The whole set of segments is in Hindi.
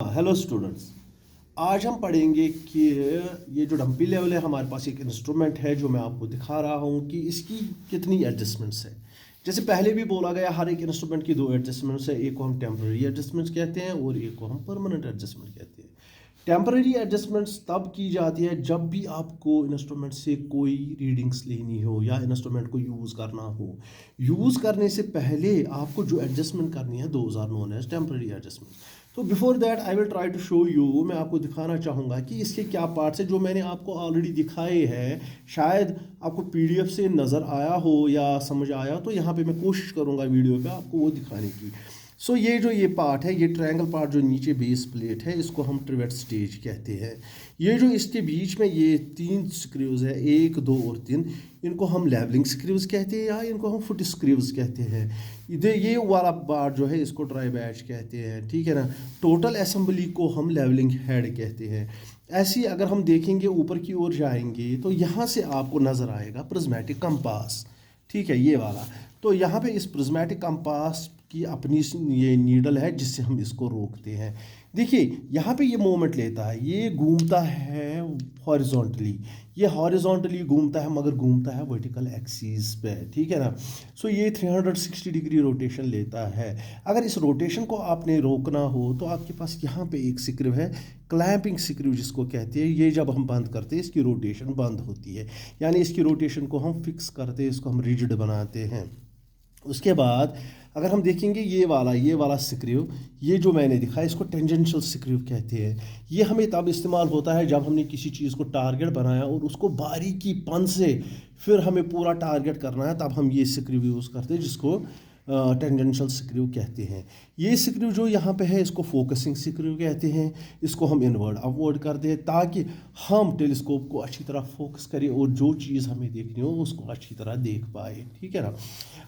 Hello students. आज हम पढ़ेंगे कि ये जो डंपी लेवल है, हमारे पास एक इंस्ट्रूमेंट है जो मैं आपको दिखा रहा हूँ कि इसकी कितनी एडजस्टमेंट्स है। जैसे पहले भी बोला गया, हर एक इंस्ट्रूमेंट की दो एडजस्टमेंट्स है। एक को हम टेम्पररी एडजस्टमेंट्स कहते हैं और एक को हम परमानेंट एडजस्टमेंट कहते हैं। टेम्पररी एडजस्टमेंट्स तब की जाती है जब भी आपको इंस्ट्रूमेंट से कोई रीडिंग्स लेनी हो या इंस्ट्रूमेंट को यूज़ करना हो। यूज़ करने से पहले आपको जो एडजस्टमेंट करनी है, those are known as temporary adjustment. तो before that I will try to show you, मैं आपको दिखाना चाहूँगा कि इसके क्या पार्ट्स हैं जो मैंने आपको ऑलरेडी दिखाए हैं। शायद आपको पीडीएफ से नज़र आया हो या समझ आया, तो यहाँ पे मैं कोशिश करूँगा वीडियो पे आपको वो दिखाने की। सो ये पार्ट है, ये ट्रायंगल पार्ट जो नीचे बेस प्लेट है, इसको हम ट्रिवेट स्टेज कहते हैं। ये जो इसके बीच में ये 3 स्क्रूज है, 1 2 और 3, इनको हम लेवलिंग स्क्रूज कहते हैं या इनको हम फुट स्क्रूज कहते हैं। इधर ये वाला पार्ट जो है इसको ट्राई बैच कहते हैं, ठीक है ना। टोटल असेंबली को हम लेवलिंग हेड कहते हैं। ऐसी अगर हम देखेंगे ऊपर की ओर जाएंगे तो यहाँ से आपको नज़र आएगा प्रिज्मेटिक कंपास, ठीक है, ये वाला। तो यहाँ पे इस प्रिज्मेटिक कंपास की अपनी ये नीडल है जिससे हम इसको रोकते हैं। देखिए यहाँ पे ये मोमेंट लेता है, ये घूमता है हॉरिजॉन्टली, ये हॉरिजॉन्टली घूमता है मगर घूमता है वर्टिकल एक्सिस पे, ठीक है ना। सो ये 360 डिग्री रोटेशन लेता है। अगर इस रोटेशन को आपने रोकना हो तो आपके पास यहाँ पे एक स्क्रू है, क्लैंपिंग स्क्रू जिसको कहते हैं। ये जब हम बंद करते हैं इसकी रोटेशन बंद होती है, यानी इसकी रोटेशन को हम फिक्स करते हैं, इसको हम रिजिड बनाते हैं। उसके बाद अगर हम देखेंगे ये वाला स्क्रू, ये जो मैंने दिखाया इसको टेंजेंशियल स्क्रू कहते हैं। ये हमें तब इस्तेमाल होता है जब हमने किसी चीज़ को टारगेट बनाया और उसको बारीकीपन से फिर हमें पूरा टारगेट करना है, तब हम ये स्क्रू यूज़ करते हैं जिसको टेंजेंशियल स्क्रू कहते हैं। ये स्क्रू जो यहाँ पे है इसको फोकसिंग स्क्रू कहते हैं। इसको हम इनवर्ड अपवर्ड करते हैं ताकि हम टेलीस्कोप को अच्छी तरह फोकस करें और जो चीज़ हमें देखनी हो उसको अच्छी तरह देख पाए, ठीक है ना।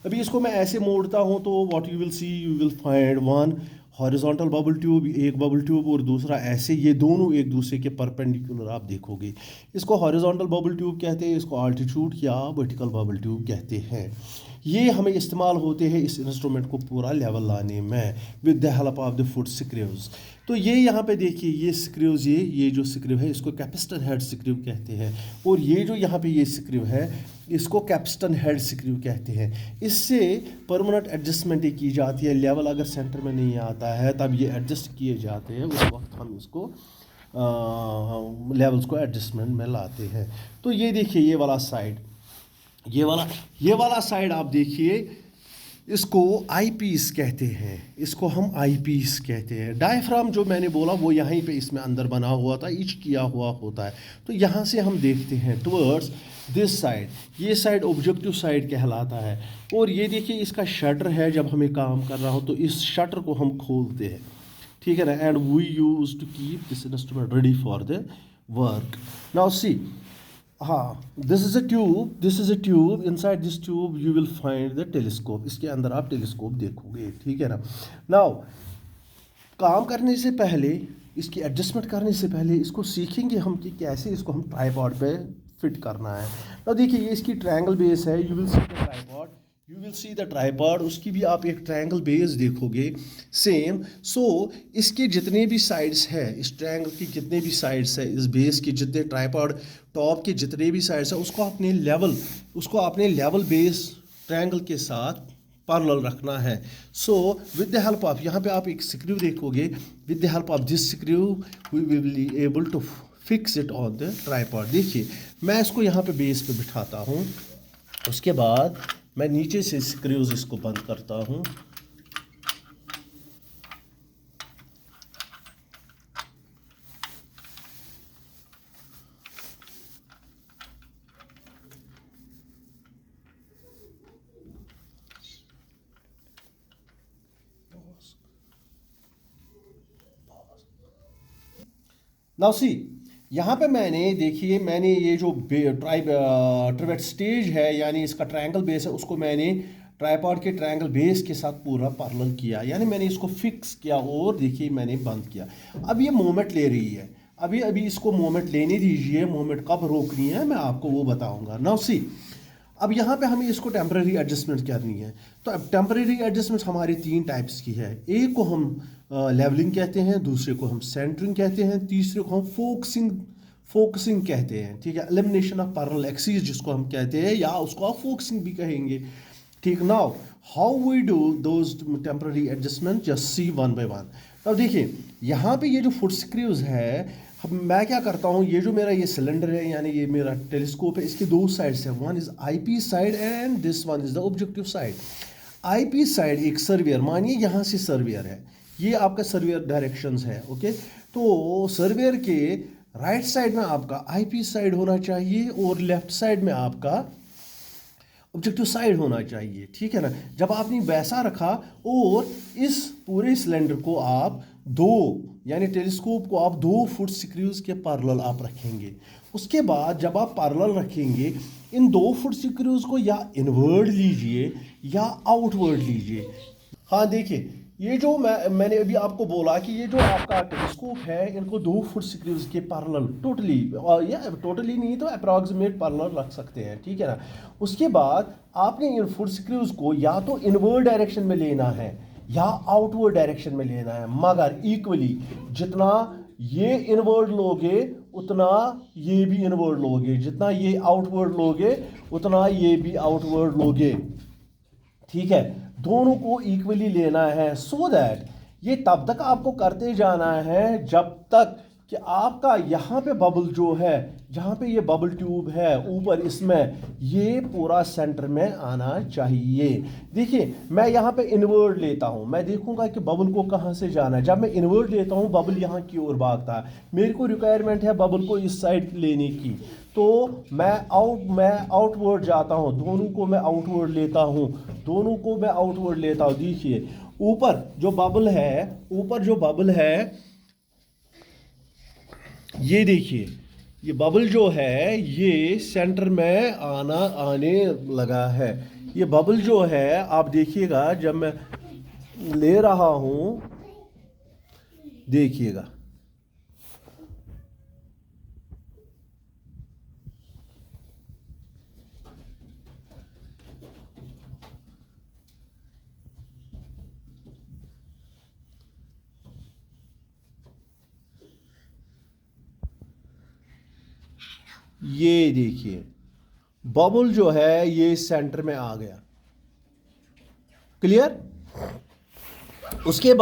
अभी इसको मैं ऐसे मोड़ता हूँ तो what you will see, you will find one horizontal bubble tube, एक बबल ट्यूब और दूसरा ऐसे, ये दोनों एक दूसरे के परपेंडिकुलर आप देखोगे। इसको हॉरिजॉन्टल बबल ट्यूब कहते हैं, इसको अल्टीट्यूड या वर्टिकल बबल ट्यूब कहते हैं। ये हमें इस्तेमाल होते हैं इस इंस्ट्रूमेंट को पूरा लेवल लाने में with the help of the foot screws. तो ये यहाँ पे देखिए ये स्क्रूज, ये जो स्क्रू है इसको कैपिस्टन हेड स्क्रू कहते हैं, और ये जो यहाँ पे ये स्क्रू है इसको कैपिस्टन हेड स्क्रू कहते हैं। इससे परमानेंट एडजस्टमेंट की जाती है। लेवल अगर सेंटर में नहीं आता है तब ये एडजस्ट किए जाते हैं, उस वक्त हम इसको लेवल्स को एडजस्टमेंट में लाते हैं। तो ये देखिए ये वाला साइड, ये वाला साइड आप देखिए, इसको आई पीस कहते हैं, इसको हम आई पीस कहते हैं। डायफ्राम जो मैंने बोला वो यहीं पे इसमें अंदर बना हुआ था, इच किया हुआ होता है। तो यहाँ से हम देखते हैं टुवर्ड्स दिस साइड, ये साइड ऑब्जेक्टिव साइड कहलाता है। और ये देखिए इसका शटर है, जब हमें काम करना हो तो इस शटर को हम खोलते हैं, ठीक है ना। And we use to keep this instrument ready for the work. Now see, हाँ, this is a tube, inside this tube you will find the telescope. इसके अंदर आप टेलीस्कोप देखोगे, ठीक है ना। नाउ काम करने से पहले, इसकी एडजस्टमेंट करने से पहले इसको सीखेंगे हम कि कैसे इसको हम ट्राइपॉड पे फिट करना है। तो देखिए ये इसकी ट्रायंगल बेस है, you will see the tripod, उसकी भी आप एक ट्रायंगल बेस देखोगे सेम। सो इसके जितने भी साइड्स है, इस ट्रायंगल की जितने भी साइड्स है, इस बेस के जितने ट्राइपॉड टॉप के जितने भी साइड्स है, उसको अपने लेवल बेस ट्रायंगल के साथ पैरेलल रखना है। So with the help of, यहाँ पे आप एक स्क्रू देखोगे, with the help of this screw we will be able to fix it on the tripod. देखिए मैं इसको यहाँ पे बेस पे बिठाता हूँ, उसके बाद मैं नीचे से स्क्रूज इसको बंद करता हूँ। नाउ सी, यहाँ पे मैंने ये जो ट्रिवेट स्टेज है, यानी इसका ट्रायंगल बेस है, उसको मैंने ट्राइपॉड के ट्रायंगल बेस के साथ पूरा पैरेलल किया, यानी मैंने इसको फिक्स किया और देखिए मैंने बंद किया। अब ये मोमेंट ले रही है, अभी इसको मोमेंट लेने दीजिए। मोमेंट कब रोकनी है मैं आपको वो बताऊंगा। नाउ सी, अब यहाँ पे हमें इसको टेम्परेरी एडजस्टमेंट करनी है। तो अब टेम्परेरी एडजस्टमेंट हमारी 3 टाइप्स की है। एक को हम लेवलिंग कहते हैं, दूसरे को हम सेंटरिंग कहते हैं, तीसरे को हम फोकसिंग कहते हैं। ठीक है, एलिमिनेशन ऑफ पैरेलल एक्सिस जिसको हम कहते हैं, या उसको आप फोकसिंग भी कहेंगे। ठीक, now how we do those temporary adjustment, just see one by one. अब देखिए यहाँ पे ये जो फुट स्क्रूज है, मैं क्या करता हूँ, ये जो मेरा ये सिलेंडर है यानी ये मेरा टेलीस्कोप है, इसके 2 साइड्स है। One is eyepiece side and this one is the objective side. Eyepiece side एक सर्वियर, मानिए यहाँ से सर्वियर है, ये आपका सर्वियर डायरेक्शंस है। ओके, तो सर्वियर के राइट साइड में आपका आई पीस साइड होना चाहिए और लेफ्ट साइड में आपका ऑब्जेक्टिव साइड होना चाहिए। ठीक है ना। जब आपने वैसा रखा और इस पूरे सिलेंडर को आप 2 यानी टेलीस्कोप को आप 2 फुट स्क्रूज के पैरेलल आप रखेंगे। उसके बाद जब आप पैरेलल रखेंगे, इन 2 फुट स्क्रूज को या इनवर्ड लीजिए या आउटवर्ड लीजिए। हाँ देखिए, ये जो मैंने अभी आपको बोला कि ये जो आपका टेलीस्कोप है, इनको 2 फुट स्क्रूज के पैरेलल टोटली, या टोटली नहीं तो अप्रॉक्सीमेट पैरेलल रख सकते हैं। ठीक है ना। उसके बाद आपने इन फुट स्क्रूज को या तो इनवर्ड डायरेक्शन में लेना है या आउटवर्ड डायरेक्शन में लेना है, मगर इक्वली जितना ये इनवर्ड लोगे उतना ये भी इनवर्ड लोगे, जितना ये आउटवर्ड लोगे उतना ये भी आउटवर्ड लोगे। ठीक है, दोनों को इक्वली लेना है, सो दैट ये तब तक आपको करते जाना है जब तक कि आपका यहाँ पे बबल जो है, जहाँ पे ये बबल ट्यूब है ऊपर, इसमें ये पूरा सेंटर में आना चाहिए। देखिए मैं यहाँ पे इनवर्ड लेता हूँ, मैं देखूंगा कि बबल को कहाँ से जाना है। जब मैं इनवर्ड लेता हूँ बबल यहाँ की ओर भागता है, मेरे को रिक्वायरमेंट है बबल को इस साइड लेने की, तो मैं आउटवर्ड जाता हूँ, दोनों को मैं आउटवर्ड लेता हूँ, दोनों को मैं आउटवर्ड लेता हूँ। देखिए ऊपर जो बबल है, ये देखिए ये बबल जो है ये सेंटर में आने लगा है। ये बबल जो है आप देखिएगा, जब मैं ले रहा हूं देखिएगा, ये देखिए बबल जो है ये सेंटर में आ गया। क्लियर। उसके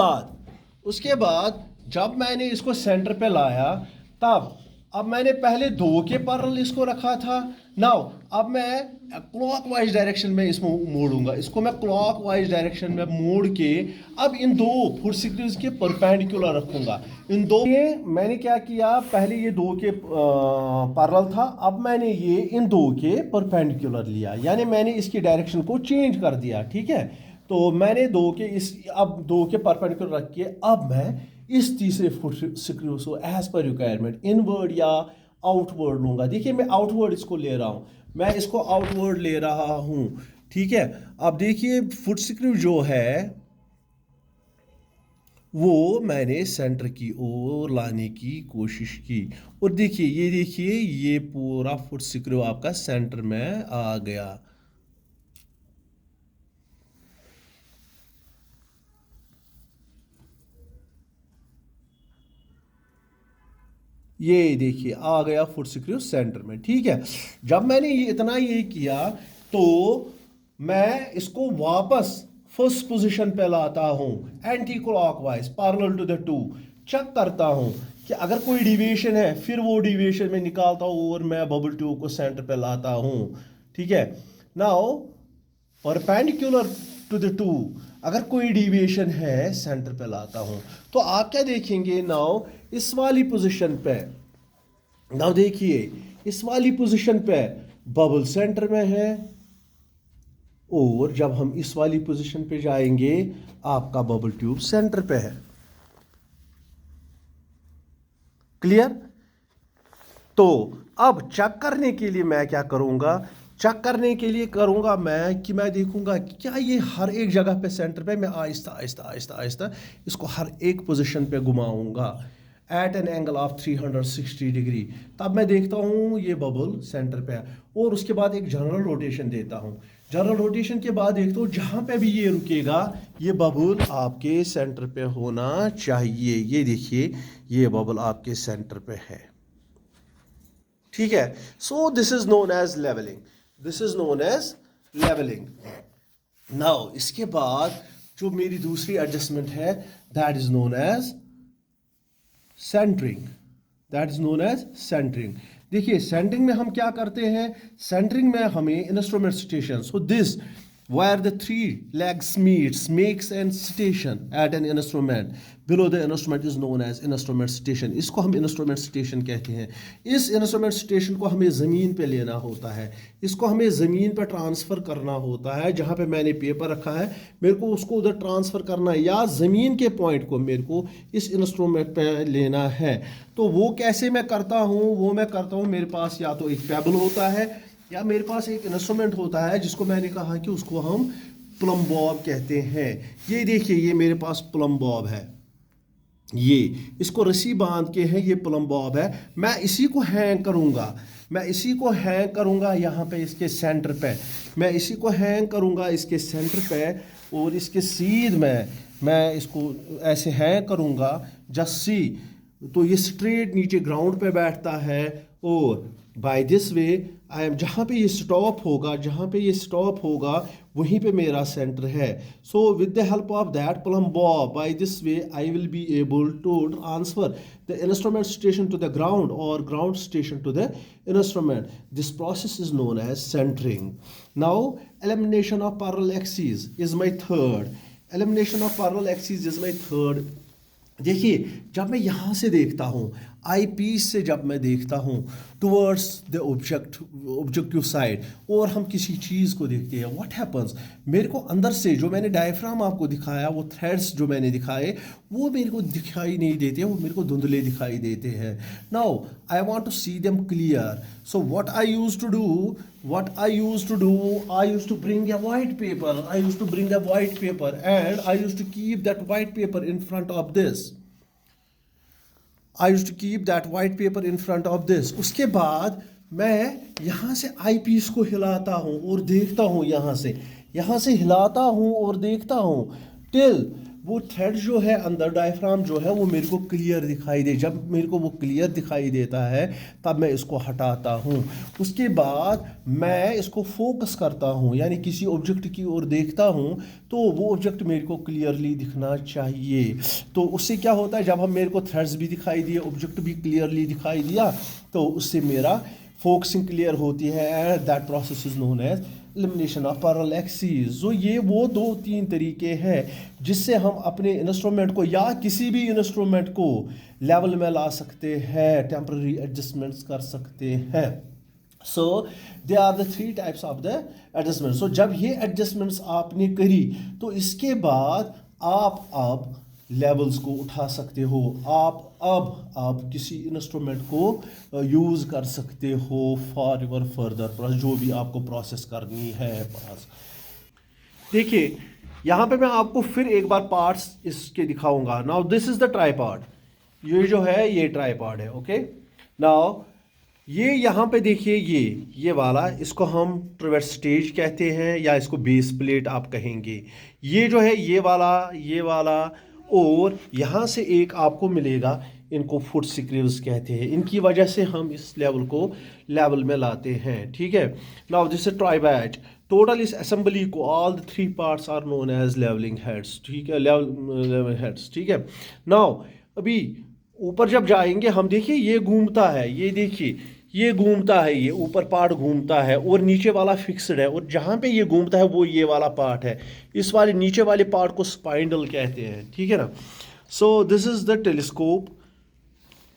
बाद जब मैंने इसको सेंटर पे लाया, तब अब मैंने पहले 2 के पैरेलल इसको रखा था। नाउ अब मैं क्लॉकवाइज डायरेक्शन में इसको मोड़ूंगा, इसको मैं क्लॉकवाइज डायरेक्शन में मोड़ के अब इन 2 फुट स्क्रूज के परपेंडिकुलर रखूंगा। इन 2 मैंने क्या किया, पहले ये 2 के पैरेलल था, अब मैंने ये इन 2 के परपेंडिकुलर लिया, यानी मैंने इसकी डायरेक्शन को चेंज कर दिया। ठीक है, तो मैंने 2 के परपेंडिकुलर रख के अब मैं इस तीसरे फुट स्क्रूज को एज पर रिक्वायरमेंट इनवर्ड या आउटवर्ड लूंगा। देखिए मैं आउटवर्ड इसको ले रहा हूं, मैं इसको आउटवर्ड ले रहा हूं। ठीक है, अब देखिए फुट स्क्रू जो है वो मैंने सेंटर की ओर लाने की कोशिश की, और देखिए ये पूरा फुट स्क्रू आपका सेंटर में आ गया। ये देखिए आ गया फुट स्क्रू सेंटर में। ठीक है, जब मैंने ये किया तो मैं इसको वापस फर्स्ट पोजीशन पे लाता हूं, anti clockwise parallel to the 2, check करता हूं कि अगर कोई डिविएशन है फिर वो डिविएशन में निकालता हूं और मैं बबल ट्यूब को सेंटर पे लाता हूं। ठीक है, नाउ परपेंडिकुलर टू द 2 अगर कोई डिविएशन है सेंटर पे लाता हूं, तो आप क्या देखेंगे, नाउ इस वाली पोजीशन पे, नाउ देखिए इस वाली पोजीशन पे बबल सेंटर में है, और जब हम इस वाली पोजीशन पे जाएंगे आपका बबल ट्यूब सेंटर पे है। क्लियर। तो अब चेक करने के लिए मैं क्या करूंगा, मैं देखूंगा कि क्या ये हर एक जगह पे सेंटर पे, मैं आहिस्ता आहिस्ता इसको हर एक पोजीशन पे घुमाऊंगा। At an angle of 360 degree, तब मैं देखता हूँ ये बबल सेंटर पे है, और उसके बाद एक जनरल रोटेशन देता हूँ। जनरल रोटेशन के बाद देखता हूँ जहाँ पे भी ये रुकेगा ये बबल आपके सेंटर पे होना चाहिए। ये देखिए ये बबल आपके सेंटर पे है, ठीक है। So this is known as levelling, this is known as levelling. Now इसके बाद जो मेरी दूसरी एडजस्टमेंट है that is known as centring, that is known as centring. देखिए सेंटरिंग में हम क्या करते हैं, सेंटरिंग में हमें instrument station, so this where the three legs meets makes an station at an instrument below the instrument is known as instrument station। इसको हम instrument station कहते हैं। इस instrument station को हमें ज़मीन पे लेना होता है, इसको हमें ज़मीन पे ट्रांसफ़र करना होता है। जहाँ पे मैंने पेपर रखा है मेरे को उसको उधर ट्रांसफ़र करना है, या ज़मीन के पॉइंट को मेरे को इस इंस्ट्रूमेंट पे लेना है। तो वो कैसे मैं करता हूँ, वो मैं करता हूँ मेरे पास या तो एक पेबल होता है या मेरे पास एक इंस्ट्रूमेंट होता है जिसको मैंने कहा कि उसको हम प्लम बॉब कहते हैं। ये देखिए ये मेरे पास प्लम बॉब है, ये इसको रस्सी बांध के है, ये प्लम बॉब है। मैं इसी को हैंग करूँगा, मैं इसी को हैंग करूँगा यहाँ पे इसके सेंटर पे, मैं इसी को हैंग करूँगा इसके सेंटर पे, और इसके सीध में मैं इसको ऐसे हैंग करूँगा जस्ट सी, तो ये स्ट्रेट नीचे ग्राउंड पे बैठता है। और by this way I am, जहाँ पे ये स्टॉप होगा, जहाँ पे ये स्टॉप होगा वहीं पे मेरा सेंटर है। So with the help of that plumb bob by this way I will be able to transfer the instrument station to the ground और ground station to the instrument. This process is known as centring. Now elimination of parallel axis is my third, elimination of parallel axis is my third. देखिए जब मैं यहाँ से देखता हूँ, आई पीस से जब मैं देखता हूँ टुवर्ड्स द ऑब्जेक्टिव साइड, और हम किसी चीज़ को देखते हैं, व्हाट हैपन्स, मेरे को अंदर से जो मैंने डायफ्राम आपको दिखाया, वो थ्रेड्स जो मैंने दिखाए वो मेरे को दिखाई नहीं देते, वो मेरे को धुंधले दिखाई देते हैं। Now I want to see them clear, so what I use to do, I used to bring a white paper, and I used to keep that white paper in front of this, उसके बाद मैं यहाँ से आई पीस को हिलाता हूँ और देखता हूँ, यहाँ से हिलाता हूँ और देखता हूँ टिल वो थ्रेड जो है अंदर डायफ्राम जो है वो मेरे को क्लियर दिखाई दे। जब मेरे को वो क्लियर दिखाई देता है तब मैं इसको हटाता हूँ। उसके बाद मैं इसको फोकस करता हूँ, यानी किसी ऑब्जेक्ट की ओर देखता हूँ तो वो ऑब्जेक्ट मेरे को क्लियरली दिखना चाहिए। तो उससे क्या होता है, जब हम मेरे को थ्रेड्स भी दिखाई दिए, ऑब्जेक्ट भी क्लियरली दिखाई दिया, तो उससे मेरा फोकसिंग क्लियर होती है, and that process is known as elimination of parallel axis. जो ये वो 2-3 तरीके हैं जिससे हम अपने इंस्ट्रूमेंट को या किसी भी इंस्ट्रूमेंट को लेवल में ला सकते हैं, टेम्पररी एडजस्टमेंट्स कर सकते हैं। So they are the 3 types of the adjustment. So जब ये एडजस्टमेंट्स आपने करी तो इसके बाद आप अब लेवल्स को उठा सकते हो, आप किसी इंस्ट्रूमेंट को यूज़ कर सकते हो फॉर योर फर्दर जो भी आपको प्रोसेस करनी है पास। देखिए यहाँ पे मैं आपको फिर एक बार पार्ट्स इसके दिखाऊंगा। Now this is the tripod, ये जो है ये ट्राइपॉड है, ओके। नाउ ये यहाँ पे देखिए ये वाला, इसको हम ट्रैवर्स स्टेज कहते हैं या इसको बेस प्लेट आप कहेंगे। ये जो है ये वाला और यहाँ से एक आपको मिलेगा, इनको फुट स्क्रीव्स कहते हैं। इनकी वजह से हम इस लेवल को लेवल में लाते हैं, ठीक है। Now this is tribrach. Total इस असेंबली को all the 3 parts are known as levelling heads, ठीक है, लेवल हेड्स, ठीक है। नाउ अभी ऊपर जब जाएंगे हम, देखिए ये घूमता है, ये देखिए ये घूमता है, ये ऊपर पार्ट घूमता है और नीचे वाला फिक्स्ड है, और जहाँ पे ये घूमता है वो ये वाला पार्ट है। इस वाले नीचे वाले पार्ट को स्पाइंडल कहते हैं, ठीक है ना। So this is the telescope.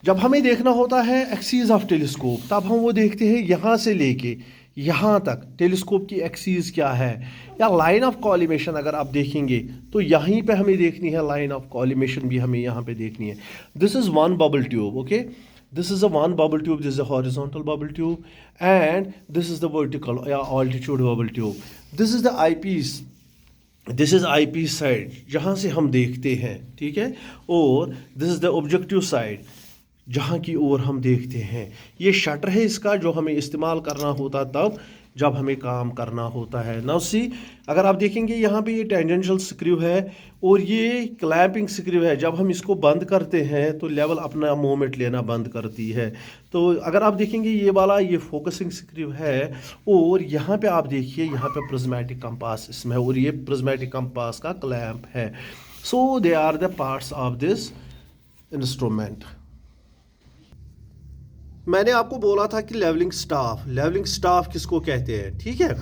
जब हमें देखना होता है एक्सिस ऑफ टेलीस्कोप, तब हम वो देखते हैं यहाँ से लेके यहाँ तक टेलीस्कोप की एक्सिस क्या है, या लाइन ऑफ कॉलिमेशन अगर आप देखेंगे तो यहीं पे हमें देखनी है, लाइन ऑफ कॉलिमेशन भी हमें यहाँ पे देखनी है। This is one bubble tube, okay. This is a one bubble tube, this is a horizontal bubble tube, and this is the vertical altitude bubble tube. This is the eyepiece. This is eyepiece side जहाँ से हम देखते हैं, ठीक है, और this is the objective side जहाँ की ओर हम देखते हैं। ये शटर है इसका जो हमें इस्तेमाल करना होता तब जब हमें काम करना होता है। नाउ सी, अगर आप देखेंगे यहाँ पे ये टेंजेंशियल स्क्रू है और ये क्लैंपिंग स्क्रू है। जब हम इसको बंद करते हैं तो लेवल अपना मोमेंट लेना बंद करती है। तो अगर आप देखेंगे ये वाला ये फोकसिंग स्क्रू है और यहाँ पे आप देखिए यहाँ पे प्रिज्मेटिक कंपास इसमें है और ये प्रिज्मेटिक कंपास का क्लैंप है। So they are the parts of this instrument. मैंने आपको बोला था कि लेवलिंग स्टाफ किसको कहते हैं, ठीक है।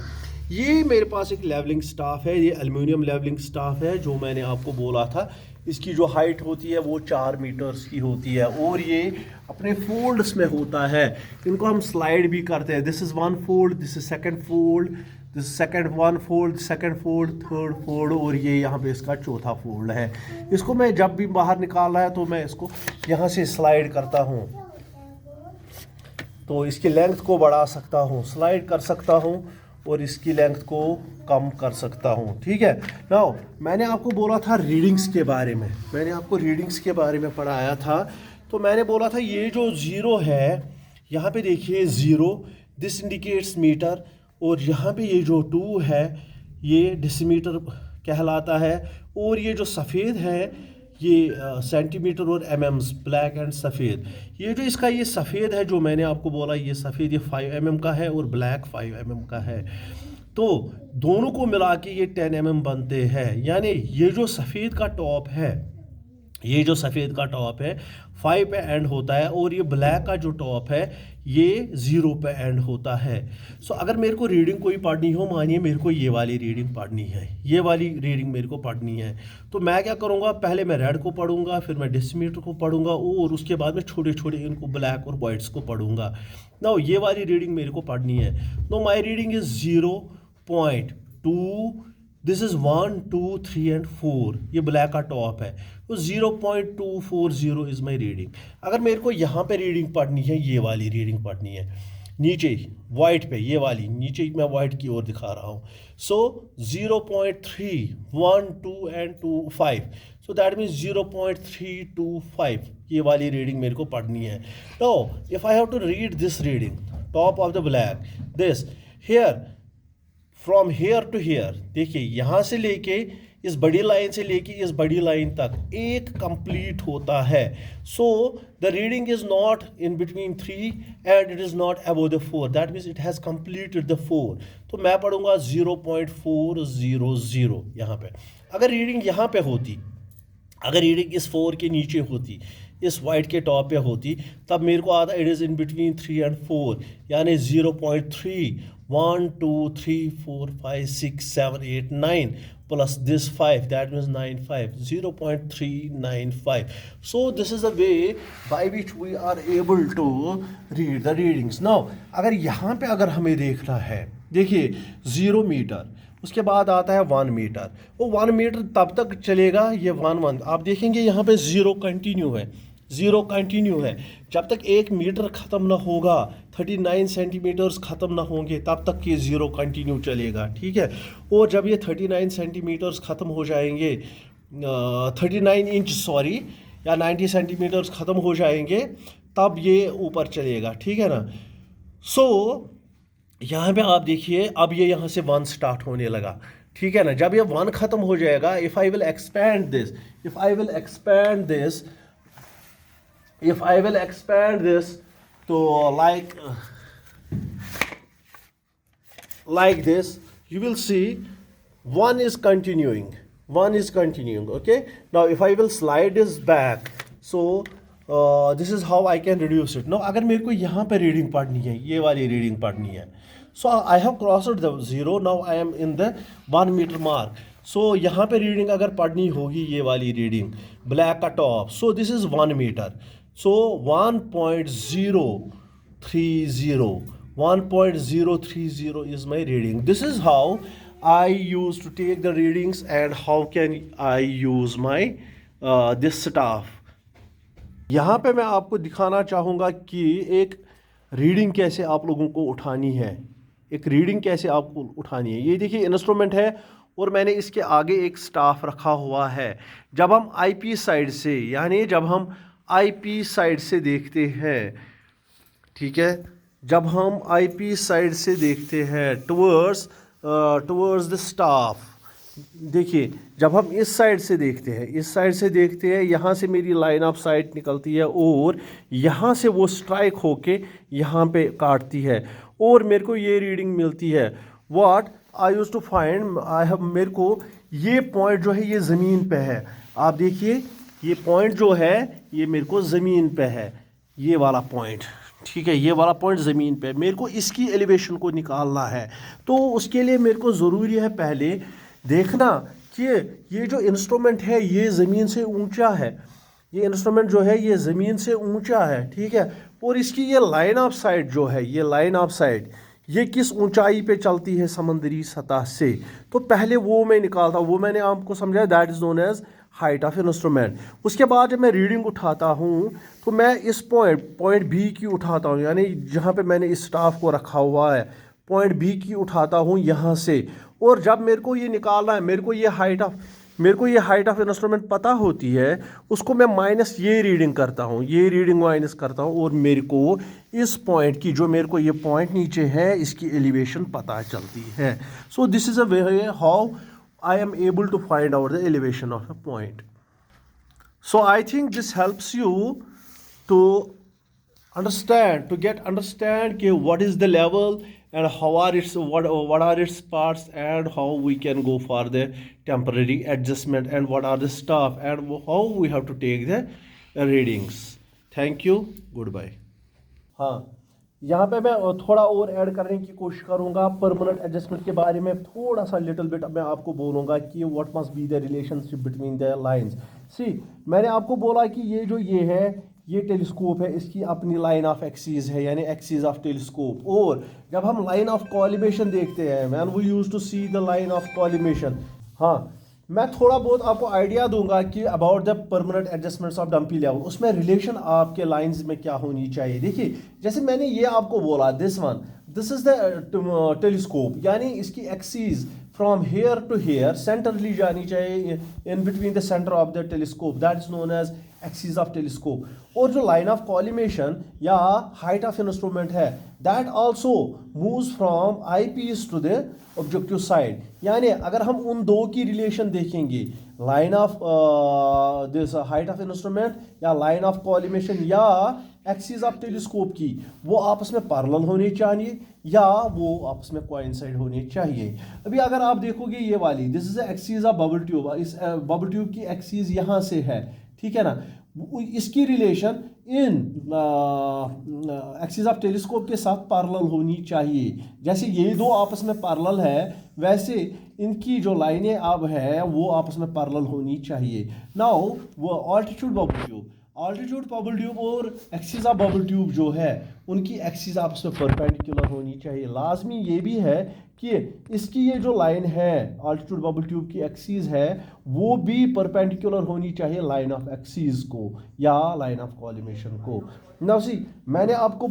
ये मेरे पास एक लेवलिंग स्टाफ है, ये एल्युमिनियम लेवलिंग स्टाफ है जो मैंने आपको बोला था। इसकी जो हाइट होती है वो 4 मीटर्स की होती है और ये अपने फोल्ड्स में होता है। इनको हम स्लाइड भी करते हैं। This is one fold, this is second fold, this second one fold, second fold, third fold और ये यहाँ पे इसका चौथा फोल्ड है। इसको मैं जब भी बाहर निकालना है तो मैं इसको यहाँ से स्लाइड करता हूँ तो इसकी लेंथ को बढ़ा सकता हूँ, स्लाइड कर सकता हूँ और इसकी लेंथ को कम कर सकता हूँ, ठीक है। नाउ मैंने आपको बोला था रीडिंग्स के बारे में, मैंने आपको रीडिंग्स के बारे में पढ़ाया था। तो मैंने बोला था ये जो ज़ीरो है यहाँ पे देखिए ज़ीरो, दिस इंडिकेट्स मीटर, और यहाँ पे ये जो 2 है ये डेसीमीटर कहलाता है, और ये जो सफ़ेद है ये सेंटीमीटर और एमएम्स, ब्लैक एंड सफ़ेद। ये जो इसका ये सफ़ेद है जो मैंने आपको बोला ये सफ़ेद ये 5 mm का है और ब्लैक 5 mm का है। तो दोनों को मिला के ये 10 mm बनते हैं। यानी ये जो सफ़ेद का टॉप है, ये जो सफ़ेद का टॉप है 5 पे एंड होता है और ये ब्लैक का जो टॉप है ये 0 पे एंड होता है। सो अगर मेरे को रीडिंग कोई पढ़नी हो, मानिए मेरे को ये वाली रीडिंग पढ़नी है, ये वाली रीडिंग मेरे को पढ़नी है, तो मैं क्या करूँगा, पहले मैं रेड को पढ़ूंगा, फिर मैं डेसीमीटर को पढ़ूंगा और उसके बाद में छोटे छोटे इनको ब्लैक और वाइट्स को पढ़ूंगा। ना ये वाली रीडिंग मेरे को पढ़नी है। Know my reading is 0.2, this is 1 2 3 and 4, ये ब्लैक का टॉप है, तो 0.240 इज़ माई रीडिंग। अगर मेरे को यहाँ पे रीडिंग पढ़नी है, ये वाली रीडिंग पढ़नी है नीचे वाइट पे, ये वाली नीचे मैं वाइट की ओर दिखा रहा हूँ। So 0.3 1 2 and 2 5, so that means 0.325 ये वाली रीडिंग मेरे को पढ़नी है। No if I have to read this reading top of the black, this here from here to here, देखिए यहाँ से लेके इस बड़ी लाइन से लेके इस बड़ी लाइन तक एक कंप्लीट होता है। So the reading is not in between 3 and it is not above the 4, that means it has completed the 4। तो मैं पढ़ूंगा 0.400 यहाँ पे। अगर रीडिंग यहाँ पे होती, अगर रीडिंग इस 4 के नीचे होती, इस वाइट के टॉप पे होती, तब मेरे को आता it is in between 3 and 4, यानी 0.3 1 2 3 4 5 6 7 8 9 plus this 5, that means 95, 0.395. So this is the way by which we are able to read the readings. Now अगर यहाँ पे अगर हमें देखना है, देखिए 0 मीटर, उसके बाद आता है 1 मीटर, वो 1 मीटर तब तक चलेगा, ये 1 आप देखेंगे यहाँ पे 0 कंटिन्यू है, 0 कंटिन्यू है जब तक 1 मीटर ख़त्म ना होगा, 39 सेंटीमीटर्स ख़त्म ना होंगे तब तक ये 0 कंटिन्यू चलेगा, ठीक है। और जब ये 39 सेंटीमीटर्स ख़त्म हो जाएंगे, 39 इंच सॉरी, या 90 सेंटीमीटर्स ख़त्म हो जाएंगे तब ये ऊपर चलेगा, ठीक है ना। सो यहाँ पे आप देखिए अब ये यहाँ से 1 स्टार्ट होने लगा, ठीक है ना। जब ये 1 ख़त्म हो जाएगा, if I will expand this, if I will expand this, if I will expand this to like this, you will see 1 is continuing, 1 is continuing, okay. Now if I will slide this back, so this is how I can reduce it. Now अगर मेरे को यहाँ पे रीडिंग पढ़नी है, ये वाली रीडिंग पढ़नी है, so I have crossed the 0, now I am in the 1 meter mark. So यहाँ पे रीडिंग अगर पढ़नी होगी, ये वाली रीडिंग ब्लैक का top, so this is 1 meter. So 1.030 is my reading. This is how I used to take the readings and how can I use my this staff. यहाँ पे मैं आपको दिखाना चाहूँगा कि एक रीडिंग कैसे आप लोगों को उठानी है, एक रीडिंग कैसे आपको उठानी है। ये देखिए इंस्ट्रूमेंट है और मैंने इसके आगे एक स्टाफ रखा हुआ है। जब हम आईपी साइड से, यानी जब हम आईपी साइड से देखते हैं, ठीक है, जब हम आईपी साइड से देखते हैं टुवर्ड्स द स्टाफ, देखिए जब हम इस साइड से देखते हैं, इस साइड से देखते हैं, यहाँ से मेरी लाइन ऑफ साइट निकलती है और यहाँ से वो स्ट्राइक होके यहाँ पे काटती है और मेरे को ये रीडिंग मिलती है। What I used to find, I have, मेरे को ये पॉइंट जो है ये ज़मीन पे है। आप देखिए ये पॉइंट जो है ये मेरे को ज़मीन पे है, ये वाला पॉइंट, ठीक है, ये वाला पॉइंट ज़मीन पे, मेरे को इसकी एलिवेशन को निकालना है। तो उसके लिए मेरे को ज़रूरी है पहले देखना कि ये जो इंस्ट्रूमेंट है ये ज़मीन से ऊंचा है, ये इंस्ट्रूमेंट जो है ये ज़मीन से ऊंचा है, ठीक है, और इसकी ये लाइन ऑफ साइट जो है, ये लाइन ऑफ साइट ये किस ऊंचाई पे चलती है समंदरी सतह से। तो पहले वो मैं निकालता हूँ, वो मैंने आपको समझाया, that is known as height of instrument. उसके बाद जब मैं रीडिंग उठाता हूँ तो मैं इस पॉइंट बी की उठाता हूँ, यानी जहाँ पे मैंने इस स्टाफ को रखा हुआ है पॉइंट बी की उठाता हूँ यहाँ से। और जब मेरे को ये निकालना है, मेरे को ये हाइट ऑफ इंस्ट्रूमेंट पता होती है, उसको मैं माइनस ये रीडिंग करता हूँ, ये रीडिंग माइनस करता हूँ और मेरे को इस पॉइंट की, जो मेरे को ये पॉइंट नीचे है, इसकी एलिवेशन पता चलती है। So this is a way how I am able to find out the elevation of a point. So I think this helps you to understand what is the level and how are what are its parts and how we can go for the temporary adjustment and what are the stuff and how we have to take the readings. Thank you. Goodbye. हाँ, यहाँ पे मैं थोड़ा और ऐड करने की कोशिश करूँगा परमानेंट एडजस्टमेंट के बारे में, थोड़ा सा लिटिल बिट मैं आपको बोलूँगा कि what must be the relationship between the lines. See, मैंने आपको बोला कि ये है ये टेलीस्कोप है, इसकी अपनी लाइन ऑफ एक्सीज है, यानी एक्सीज ऑफ टेलीस्कोप। और जब हम लाइन ऑफ कॉलिमेशन देखते हैं, man we use to see the line of collimation. हाँ, मैं थोड़ा बहुत आपको आइडिया दूंगा कि about the permanent adjustments of dumpy level, उसमें रिलेशन आपके लाइंस में क्या होनी चाहिए। देखिए जैसे मैंने ये आपको बोला, दिस इज द टेलीस्कोप, यानी इसकी axis from here to here centrally जानी चाहिए, in between the centre of the telescope, that is known as axis of telescope. और जो लाइन ऑफ कॉलिमेशन या हाइट ऑफ इंस्ट्रूमेंट है, that also moves from eyepiece to the objective side. यानी अगर हम उन दो की रिलेशन देखेंगे, line of this height of instrument या लाइन ऑफ कॉलिमेशन या एक्सिस ऑफ टेलीस्कोप की, वो आपस में पैरेलल होने चाहिए या वो आपस में कोइंसाइड होने चाहिए। अभी अगर आप देखोगे ये वाली, this is axis of bubble tube, इस बबल ट्यूब की एक्सिस यहाँ से है, ठीक है ना, इसकी relation in axis of telescope के साथ पैरेलल होनी चाहिए। जैसे ये दो आपस में पैरेलल है, वैसे इनकी जो लाइनें अब है वो आपस में पैरेलल होनी चाहिए। नाउ वो ऑल्टीट्यूड बबल ट्यूब और एक्सिस ऑफ बबल ट्यूब जो है, उनकी एक्सिस आपस में परपेंडिकुलर होनी चाहिए। लाजमी ये भी है कि इसकी ये जो लाइन है ऑल्टीट्यूड बबल ट्यूब की एक्सिस है, वो भी परपेंडिकुलर होनी चाहिए लाइन ऑफ एक्सिस को या लाइन ऑफ कॉलिमेशन को। नाउ सी, मैंने आपको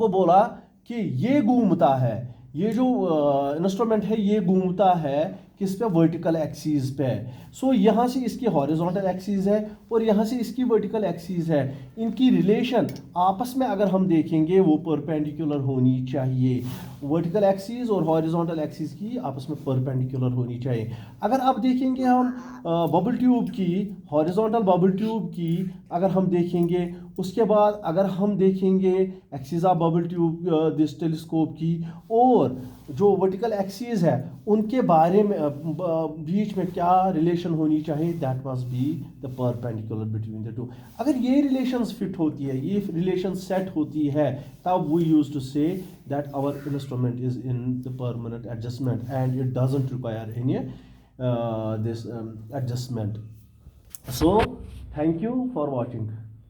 बोला कि ये घूमता है, ये जो इंस्ट्रूमेंट है ये घूमता है किस पे, वर्टिकल एक्सिस पे। सो यहाँ से इसकी हॉरिजॉन्टल एक्सिस है और यहाँ से इसकी वर्टिकल एक्सिस है, इनकी रिलेशन आपस में अगर हम देखेंगे वो परपेंडिकुलर होनी चाहिए। वर्टिकल एक्सिस और हॉरिजॉन्टल एक्सिस की आपस में परपेंडिकुलर होनी चाहिए। अगर आप देखेंगे हम बबल ट्यूब की, हॉरिजॉन्टल बबल ट्यूब की अगर हम देखेंगे, उसके बाद अगर हम देखेंगे axis of bubble tube this telescope की और जो वर्टिकल एक्सिस है, उनके बारे में बीच में क्या रिलेशन होनी चाहिए, that must be the perpendicular between the two. अगर ये रिलेशंस फिट होती है, ये रिलेशन सेट होती है, तब we use to say that our instrument is in the permanent adjustment and it doesn't require any this adjustment. So thank you for watching.